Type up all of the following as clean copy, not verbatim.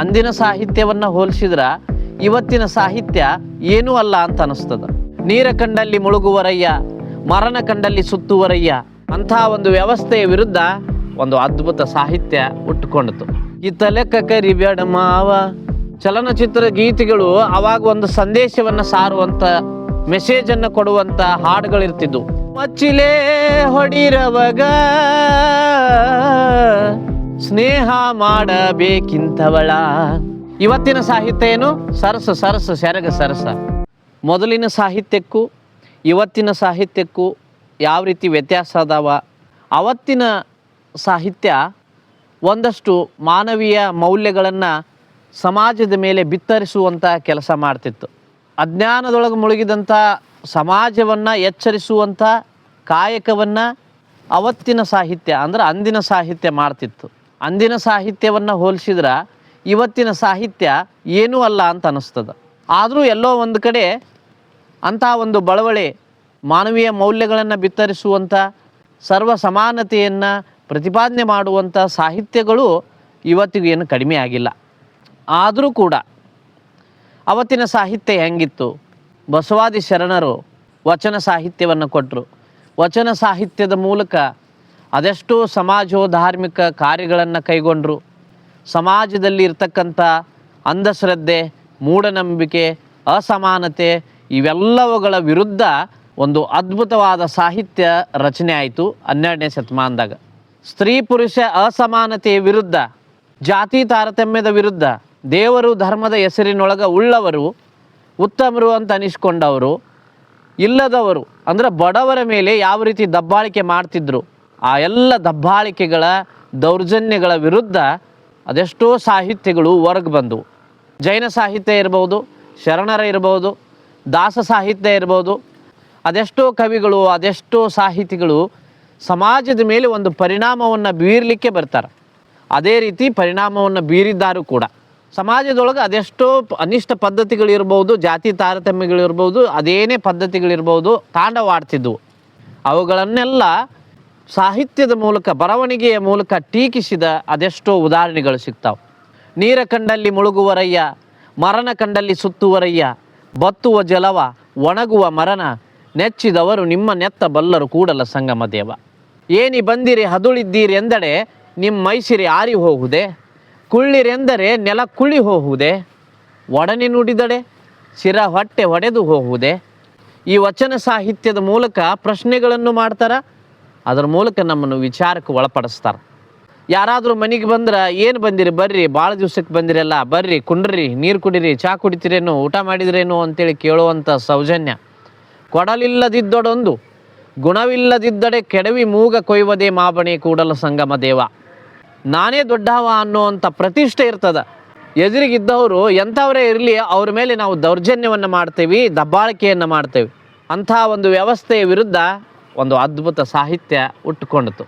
ಅಂದಿನ ಸಾಹಿತ್ಯವನ್ನು ಹೋಲಿಸಿದ್ರೆ ಇವತ್ತಿನ ಸಾಹಿತ್ಯ ಏನೂ ಅಲ್ಲ ಅಂತ ಅನಿಸ್ತದ. ನೀರ ಕಂಡಲ್ಲಿ ಮುಳುಗುವರಯ್ಯ, ಮರಣ ಕಂಡಲ್ಲಿ ಸುತ್ತುವರಯ್ಯ ಅಂಥ ಒಂದು ವ್ಯವಸ್ಥೆಯ ವಿರುದ್ಧ ಒಂದು ಅದ್ಭುತ ಸಾಹಿತ್ಯ ಹುಟ್ಟುಕೊಂಡಿತು. ಇತ್ತಲೆಕ್ಕ ಕರಿಬೇಡ ಮಾವ ಚಲನಚಿತ್ರ ಗೀತೆಗಳು ಅವಾಗ ಒಂದು ಸಂದೇಶವನ್ನು ಸಾರುವಂಥ, ಮೆಸೇಜನ್ನು ಕೊಡುವಂಥ ಹಾಡುಗಳಿರ್ತಿದ್ವು. ಮಚ್ಚಿಲೇ ಹೊಡಿರವಗ ಸ್ನೇಹ ಮಾಡಬೇಕಿಂತವಳ. ಇವತ್ತಿನ ಸಾಹಿತ್ಯ ಏನು? ಸರಸ ಸರಸ ಸೆರಗ ಸರಸ. ಮೊದಲಿನ ಸಾಹಿತ್ಯಕ್ಕೂ ಇವತ್ತಿನ ಸಾಹಿತ್ಯಕ್ಕೂ ಯಾವ ರೀತಿ ವ್ಯತ್ಯಾಸ ಅದಾವ? ಅವತ್ತಿನ ಸಾಹಿತ್ಯ ಒಂದಷ್ಟು ಮಾನವೀಯ ಮೌಲ್ಯಗಳನ್ನು ಸಮಾಜದ ಮೇಲೆ ಬಿತ್ತರಿಸುವಂಥ ಕೆಲಸ ಮಾಡ್ತಿತ್ತು. ಅಜ್ಞಾನದೊಳಗೆ ಮುಳುಗಿದಂಥ ಸಮಾಜವನ್ನು ಎಚ್ಚರಿಸುವಂಥ ಕಾಯಕವನ್ನು ಅವತ್ತಿನ ಸಾಹಿತ್ಯ ಅಂದ್ರೆ ಅಂದಿನ ಸಾಹಿತ್ಯ ಮಾಡ್ತಿತ್ತು. ಅಂದಿನ ಸಾಹಿತ್ಯವನ್ನು ಹೋಲಿಸಿದ್ರೆ ಇವತ್ತಿನ ಸಾಹಿತ್ಯ ಏನೂ ಅಲ್ಲ ಅಂತ ಅನ್ನಿಸ್ತದೆ. ಆದರೂ ಎಲ್ಲೋ ಒಂದು ಕಡೆ ಅಂಥ ಒಂದು ಬಳವಳೆ ಮಾನವೀಯ ಮೌಲ್ಯಗಳನ್ನು ಬಿತ್ತರಿಸುವಂಥ, ಸರ್ವ ಸಮಾನತೆಯನ್ನು ಪ್ರತಿಪಾದನೆ ಮಾಡುವಂಥ ಸಾಹಿತ್ಯಗಳು ಇವತ್ತಿಗೂ ಏನು ಕಡಿಮೆ ಆಗಿಲ್ಲ. ಆದರೂ ಕೂಡ ಅವತ್ತಿನ ಸಾಹಿತ್ಯ ಹೆಂಗಿತ್ತು? ಬಸವಾದಿ ಶರಣರು ವಚನ ಸಾಹಿತ್ಯವನ್ನು ಕೊಟ್ಟರು. ವಚನ ಸಾಹಿತ್ಯದ ಮೂಲಕ ಅದೆಷ್ಟೋ ಸಮಾಜೋಧಾರ್ಮಿಕ ಕಾರ್ಯಗಳನ್ನು ಕೈಗೊಂಡರು. ಸಮಾಜದಲ್ಲಿ ಇರ್ತಕ್ಕಂಥ ಅಂಧಶ್ರದ್ಧೆ, ಮೂಢನಂಬಿಕೆ, ಅಸಮಾನತೆ ಇವೆಲ್ಲವುಗಳ ವಿರುದ್ಧ ಒಂದು ಅದ್ಭುತವಾದ ಸಾಹಿತ್ಯ ರಚನೆ ಆಯಿತು 12ನೇ ಶತಮಾನದಾಗ. ಸ್ತ್ರೀ ಪುರುಷ ಅಸಮಾನತೆಯ ವಿರುದ್ಧ, ಜಾತಿ ತಾರತಮ್ಯದ ವಿರುದ್ಧ, ದೇವರು ಧರ್ಮದ ಹೆಸರಿನೊಳಗೆ ಉಳ್ಳವರು ಉತ್ತಮರು ಅಂತ ಅನಿಸ್ಕೊಂಡವರು, ಇಲ್ಲದವರು ಅಂದರೆ ಬಡವರ ಮೇಲೆ ಯಾವ ರೀತಿ ದಬ್ಬಾಳಿಕೆ ಮಾಡ್ತಿದ್ರು, ಆ ಎಲ್ಲ ದಬ್ಬಾಳಿಕೆಗಳ ದೌರ್ಜನ್ಯಗಳ ವಿರುದ್ಧ ಅದೆಷ್ಟೋ ಸಾಹಿತ್ಯಗಳು ಹೊರಗೆ ಬಂದವು. ಜೈನ ಸಾಹಿತ್ಯ ಇರ್ಬೋದು, ಶರಣರ ಇರ್ಬೋದು, ದಾಸ ಸಾಹಿತ್ಯ ಇರ್ಬೋದು. ಅದೆಷ್ಟೋ ಕವಿಗಳು, ಅದೆಷ್ಟೋ ಸಾಹಿತಿಗಳು ಸಮಾಜದ ಮೇಲೆ ಒಂದು ಪರಿಣಾಮವನ್ನು ಬೀರಲಿಕ್ಕೆ ಬರ್ತಾರೆ. ಅದೇ ರೀತಿ ಪರಿಣಾಮವನ್ನು ಬೀರಿದ್ದಾರೂ ಕೂಡ. ಸಮಾಜದೊಳಗೆ ಅದೆಷ್ಟೋ ಅನಿಷ್ಟ ಪದ್ಧತಿಗಳಿರ್ಬೋದು, ಜಾತಿ ತಾರತಮ್ಯಗಳಿರ್ಬೋದು, ಅದೇನೇ ಪದ್ಧತಿಗಳಿರ್ಬೋದು ತಾಂಡವಾಡ್ತಿದ್ವು. ಅವುಗಳನ್ನೆಲ್ಲ ಸಾಹಿತ್ಯದ ಮೂಲಕ, ಬರವಣಿಗೆಯ ಮೂಲಕ ಟೀಕಿಸಿದ ಅದೆಷ್ಟೋ ಉದಾಹರಣೆಗಳು ಸಿಗ್ತಾವೆ. ನೀರ ಕಂಡಲ್ಲಿ ಮುಳುಗುವರಯ್ಯ, ಮರಣ ಕಂಡಲ್ಲಿ ಸುತ್ತುವರಯ್ಯ, ಬತ್ತುವ ಜಲವ ಒಣಗುವ ಮರಣ, ನೆಚ್ಚಿದವರು ನಿಮ್ಮ ನೆತ್ತ ಬಲ್ಲರು ಕೂಡಲ ಸಂಗಮ ದೇವ. ಏನಿ ಬಂದಿರಿ ಹದುಳಿದ್ದೀರಿ ಎಂದಡೆ ನಿಮ್ಮ ಮೈಸಿರಿ ಆರಿ ಹೋಗುವುದೇ, ಕುಳ್ಳಿರೆಂದರೆ ನೆಲ ಕುಳ್ಳಿ ಹೋಗುವುದೇ, ಒಡನೆ ನುಡಿದಡೆ ಶಿರ ಹೊಟ್ಟೆ ಹೊಡೆದು ಹೋಗುವುದೇ. ಈ ವಚನ ಸಾಹಿತ್ಯದ ಮೂಲಕ ಪ್ರಶ್ನೆಗಳನ್ನು ಮಾಡ್ತಾರೆ. ಅದರ ಮೂಲಕ ನಮ್ಮನ್ನು ವಿಚಾರಕ್ಕೆ ಒಳಪಡಿಸ್ತಾರೆ. ಯಾರಾದರೂ ಮನೆಗೆ ಬಂದ್ರೆ ಏನು ಬಂದಿರಿ, ಬರ್ರಿ, ಭಾಳ ದಿವ್ಸಕ್ಕೆ ಬಂದಿರಲ್ಲ, ಬರ್ರಿ ಕುಂಡ್ರಿ, ನೀರು ಕುಡಿರಿ, ಚಹಾ ಕುಡಿತೀರೇನು, ಊಟ ಮಾಡಿದ್ರೇನು ಅಂತೇಳಿ ಕೇಳುವಂಥ ಸೌಜನ್ಯ. ಕೊಡಲಿಲ್ಲದಿದ್ದೊಡೊಂದು ಗುಣವಿಲ್ಲದಿದ್ದಡೆ ಕೆಡವಿ ಮೂಗ ಕೊಯ್ವದೇ ಮಾಬಣೆ ಕೂಡಲ ಸಂಗಮ ದೇವ. ನಾನೇ ದೊಡ್ಡವ ಅನ್ನೋವಂಥ ಪ್ರತಿಷ್ಠೆ ಇರ್ತದೆ. ಎದುರಿಗಿದ್ದವರು ಎಂಥವರೇ ಇರಲಿ, ಅವ್ರ ಮೇಲೆ ನಾವು ದೌರ್ಜನ್ಯವನ್ನು ಮಾಡ್ತೇವೆ, ದಬ್ಬಾಳಿಕೆಯನ್ನು ಮಾಡ್ತೇವೆ. ಅಂಥ ಒಂದು ವ್ಯವಸ್ಥೆಯ ವಿರುದ್ಧ ಒಂದು ಅದ್ಭುತ ಸಾಹಿತ್ಯ ಹುಟ್ಟುಕೊಂಡಿತು.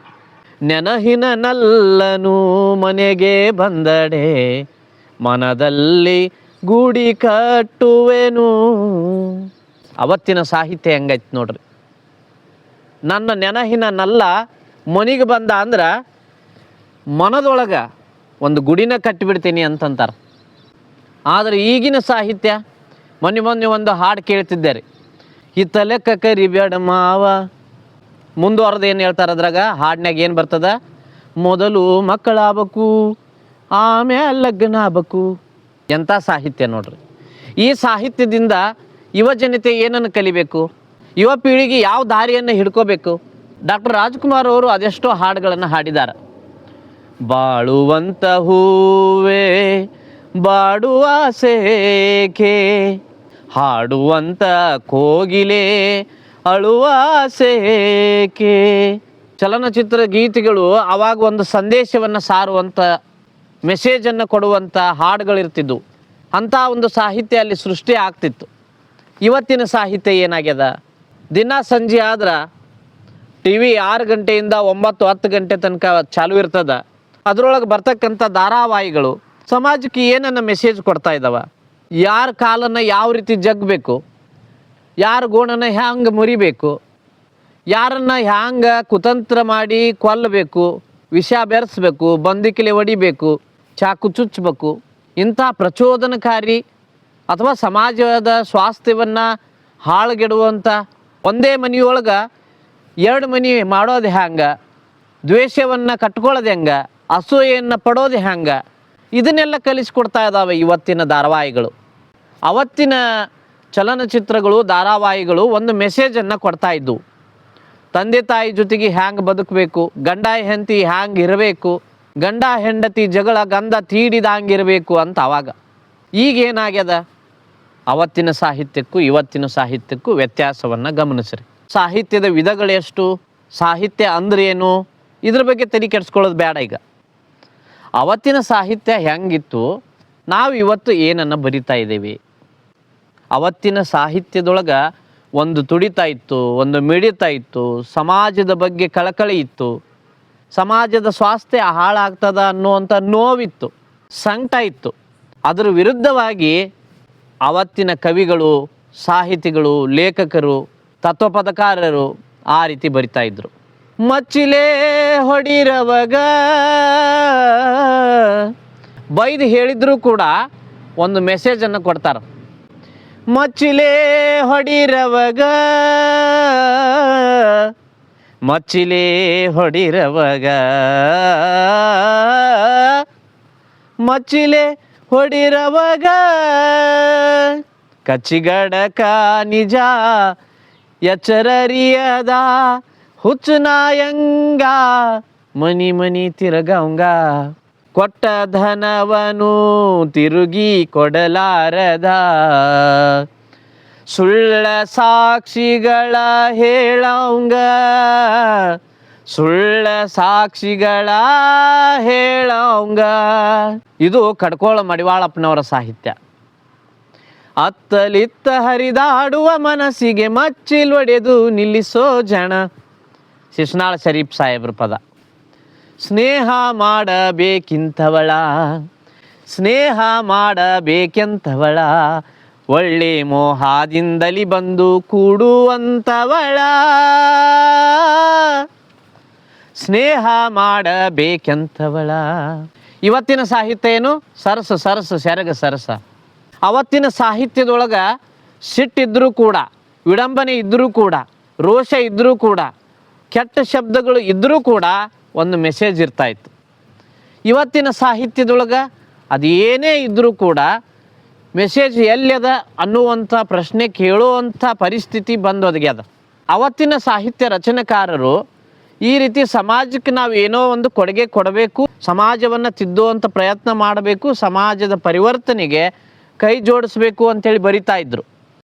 ನೆನಹಿನ ನಲ್ಲನು ಮನೆಗೆ ಬಂದಡೆ ಮನದಲ್ಲಿ ಗೂಡಿ ಕಟ್ಟುವೆನು. ಅವತ್ತಿನ ಸಾಹಿತ್ಯ ಹೆಂಗೈತೆ ನೋಡ್ರಿ. ನನ್ನ ನೆನಹಿನ ನಲ್ಲ ಮನೆಗೆ ಬಂದ ಅಂದ್ರೆ ಮನದೊಳಗೆ ಒಂದು ಗುಡಿನ ಕಟ್ಟಿಬಿಡ್ತೀನಿ ಅಂತಂತಾರೆ. ಆದರೆ ಈಗಿನ ಸಾಹಿತ್ಯ, ಮೊನ್ನೆ ಒಂದು ಹಾಡು ಕೇಳ್ತಿದ್ದಾರೆ, ಹಿತ್ತಲೆಕ್ಕ ಕರಿಬೇಡ ಮಾವ. ಮುಂದುವರೆದು ಏನು ಹೇಳ್ತಾರೆ ಅದ್ರಾಗ, ಹಾಡಿನಾಗ ಏನು ಬರ್ತದ? ಮೊದಲು ಮಕ್ಕಳಾಗಬೇಕು, ಆಮೇಲೆ ಲಗ್ನ ಆಗ್ಬೇಕು. ಎಂಥ ಸಾಹಿತ್ಯ ನೋಡ್ರಿ. ಈ ಸಾಹಿತ್ಯದಿಂದ ಯುವ ಜನತೆ ಏನನ್ನು ಕಲಿಬೇಕು? ಯುವ ಪೀಳಿಗೆ ಯಾವ ದಾರಿಯನ್ನು ಹಿಡ್ಕೋಬೇಕು? ಡಾಕ್ಟರ್ ರಾಜ್ಕುಮಾರ್ ಅವರು ಅದೆಷ್ಟೋ ಹಾಡುಗಳನ್ನು ಹಾಡಿದ್ದಾರೆ. ಬಾಳುವಂತ ಹೂವೇ ಬಾಡುವ ಸೇಕೆ, ಹಾಡುವಂತ ಕೋಗಿಲೆ ಅಳುವ ಸೇಕೆ. ಚಲನಚಿತ್ರ ಗೀತೆಗಳು ಅವಾಗ ಒಂದು ಸಂದೇಶವನ್ನು ಸಾರುವಂಥ, ಮೆಸೇಜನ್ನು ಕೊಡುವಂಥ ಹಾಡುಗಳಿರ್ತಿದ್ವು. ಅಂಥ ಒಂದು ಸಾಹಿತ್ಯ ಅಲ್ಲಿ ಸೃಷ್ಟಿ ಆಗ್ತಿತ್ತು. ಇವತ್ತಿನ ಸಾಹಿತ್ಯ ಏನಾಗ್ಯದ? ದಿನ ಸಂಜೆ ಆದ್ರೆ ಟಿ ವಿ 6 ಗಂಟೆಯಿಂದ 9-10 ಗಂಟೆ ತನಕ ಚಾಲು ಇರ್ತದೆ. ಅದರೊಳಗೆ ಬರ್ತಕ್ಕಂಥ ಧಾರಾವಾಹಿಗಳು ಸಮಾಜಕ್ಕೆ ಏನನ್ನ ಮೆಸೇಜ್ ಕೊಡ್ತಾ ಇದ್ದಾವೆ? ಯಾರ ಕಾಲನ್ನು ಯಾವ ರೀತಿ ಜಗ್ಬೇಕು, ಯಾರ ಗೋಣನ ಹ್ಯಾಂಗೆ ಮುರಿಬೇಕು, ಯಾರನ್ನು ಹ್ಯಾಂಗೆ ಕುತಂತ್ರ ಮಾಡಿ ಕೊಲ್ಲಬೇಕು, ವಿಷ ಬೆರೆಸ್ಬೇಕು, ಬಂದಿಕಿಲೆ ಹೊಡಿಬೇಕು, ಚಾಕು ಚುಚ್ಚಬೇಕು, ಇಂಥ ಪ್ರಚೋದನಕಾರಿ ಅಥವಾ ಸಮಾಜದ ಸ್ವಾಸ್ಥ್ಯವನ್ನು ಹಾಳುಗೆಡುವಂಥ ಒಂದೇ ಮನೆಯೊಳಗೆ ಎರಡು ಮನೆ ಮಾಡೋದು ಹ್ಯಾಂಗೆ, ದ್ವೇಷವನ್ನು ಕಟ್ಕೊಳ್ಳೋದು ಹೆಂಗೆ, ಅಸೂಯೆಯನ್ನು ಪಡೋದು ಹ್ಯಾಂಗೆ, ಇದನ್ನೆಲ್ಲ ಕಲಿಸ್ಕೊಡ್ತಾ ಇದ್ದಾವೆ ಇವತ್ತಿನ ಧಾರಾವಾಹಿಗಳು. ಅವತ್ತಿನ ಚಲನಚಿತ್ರಗಳು ಧಾರಾವಾಹಿಗಳು ಒಂದು ಮೆಸೇಜನ್ನು ಕೊಡ್ತಾ ಇದ್ದವು. ತಂದೆ ತಾಯಿ ಜೊತೆಗೆ ಹ್ಯಾಂಗೆ ಬದುಕಬೇಕು, ಗಂಡ ಹೆಂಡತಿ ಹ್ಯಾಂಗೆ ಇರಬೇಕು, ಗಂಡ ಹೆಂಡತಿ ಜಗಳ ಗಂಧ ತೀಡಿದಂಗಿರಬೇಕು ಅಂತ ಅವಾಗ. ಈಗೇನಾಗ್ಯದ, ಅವತ್ತಿನ ಸಾಹಿತ್ಯಕ್ಕೂ ಇವತ್ತಿನ ಸಾಹಿತ್ಯಕ್ಕೂ ವ್ಯತ್ಯಾಸವನ್ನು ಗಮನಿಸ್ರಿ. ಸಾಹಿತ್ಯದ ವಿಧಗಳೆಷ್ಟು, ಸಾಹಿತ್ಯ ಅಂದ್ರೆ ಏನು, ಇದ್ರ ಬಗ್ಗೆ ತಲೆ ಕೆಡಿಸ್ಕೊಳ್ಳೋದು ಬೇಡ. ಈಗ ಅವತ್ತಿನ ಸಾಹಿತ್ಯ ಹೆಂಗಿತ್ತು, ನಾವು ಇವತ್ತು ಏನನ್ನು ಬರಿತಾ ಇದ್ದೀವಿ. ಅವತ್ತಿನ ಸಾಹಿತ್ಯದೊಳಗೆ ಒಂದು ತುಡಿತಾ ಇತ್ತು, ಒಂದು ಮಿಡಿತಾ ಇತ್ತು, ಸಮಾಜದ ಬಗ್ಗೆ ಕಳಕಳಿ ಇತ್ತು, ಸಮಾಜದ ಸ್ವಾಸ್ಥ್ಯ ಹಾಳಾಗ್ತದ ಅನ್ನುವಂಥ ನೋವಿತ್ತು, ಸಂಕಟ ಇತ್ತು. ಅದರ ವಿರುದ್ಧವಾಗಿ ಅವತ್ತಿನ ಕವಿಗಳು, ಸಾಹಿತಿಗಳು, ಲೇಖಕರು, ತತ್ವಪದಕಾರರು ಆ ರೀತಿ ಬರಿತಾ ಇದ್ರು. ಮಚ್ಚಿಲೇ ಹೊಡಿರವಗ ಬೈದು ಹೇಳಿದ್ರು ಕೂಡ ಒಂದು ಮೆಸೇಜನ್ನು ಕೊಡ್ತಾರೆ. ಮಚ್ಚಿಲೇ ಹೊಡಿರವಗ, ಮಚ್ಚಿಲೇ ಹೊಡಿರವಗ, ಮಚ್ಚಿಲೆ ಹೊಡಿರವಗ, ಕಚ್ಚಿಗಡಕ ನಿಜ ಎಚ್ಚರರಿಯದ ಹುಚ್ಚುನಾಯಂಗ ಮನಿ ಮನಿ ತಿರುಗಂಗ, ಕೊಟ್ಟ ಧನವನು ತಿರುಗಿ ಕೊಡಲಾರದ, ಸುಳ್ಳ ಸಾಕ್ಷಿಗಳ ಹೇಳಂಗ, ಸುಳ್ಳ ಸಾಕ್ಷಿಗಳ ಹೇಳಂಗ. ಇದು ಕಡ್ಕೋಳ ಮಡಿವಾಳಪ್ಪನವರ ಸಾಹಿತ್ಯ. ಅತ್ತಲಿತ್ತ ಹರಿದಾಡುವ ಮನಸ್ಸಿಗೆ ಮಚ್ಚಿಲ್ವಡೆದು ನಿಲ್ಲಿಸೋ ಜನ, ಶಿಶುನಾಳ ಶರೀಫ್ ಸಾಹೇಬ್ರ ಪದ. ಸ್ನೇಹ ಮಾಡಬೇಕಿಂತವಳ, ಸ್ನೇಹ ಮಾಡಬೇಕೆಂತವಳ, ಒಳ್ಳೆ ಮೋಹದಿಂದಲಿ ಬಂದು ಕೂಡುವಂತವಳ, ಸ್ನೇಹ ಮಾಡಬೇಕೆಂತವಳ. ಇವತ್ತಿನ ಸಾಹಿತ್ಯ ಏನು, ಸರಸ ಸರಸ ಸೆರಗ ಸರಸ. ಅವತ್ತಿನ ಸಾಹಿತ್ಯದೊಳಗೆ ಸಿಟ್ಟಿದ್ರೂ ಕೂಡ, ವಿಡಂಬನೆ ಇದ್ದರೂ ಕೂಡ, ರೋಷ ಇದ್ದರೂ ಕೂಡ, ಕೆಟ್ಟ ಶಬ್ದಗಳು ಇದ್ದರೂ ಕೂಡ ಒಂದು ಮೆಸೇಜ್ ಇರ್ತಾಯಿತ್ತು. ಇವತ್ತಿನ ಸಾಹಿತ್ಯದೊಳಗೆ ಅದು ಏನೇ ಇದ್ದರೂ ಕೂಡ ಮೆಸೇಜ್ ಎಲ್ಲಿಯದ ಅನ್ನುವಂಥ ಪ್ರಶ್ನೆ ಕೇಳುವಂಥ ಪರಿಸ್ಥಿತಿ ಬಂದೊದಗ್ಯದ. ಅವತ್ತಿನ ಸಾಹಿತ್ಯ ರಚನೆಕಾರರು ಈ ರೀತಿ ಸಮಾಜಕ್ಕೆ ನಾವು ಏನೋ ಒಂದು ಕೊಡುಗೆ ಕೊಡಬೇಕು, ಸಮಾಜವನ್ನು ತಿದ್ದುವಂಥ ಪ್ರಯತ್ನ ಮಾಡಬೇಕು, ಸಮಾಜದ ಪರಿವರ್ತನೆಗೆ ಕೈ ಜೋಡಿಸ್ಬೇಕು ಅಂತೇಳಿ ಬರಿತಾ ಇದ್ರು.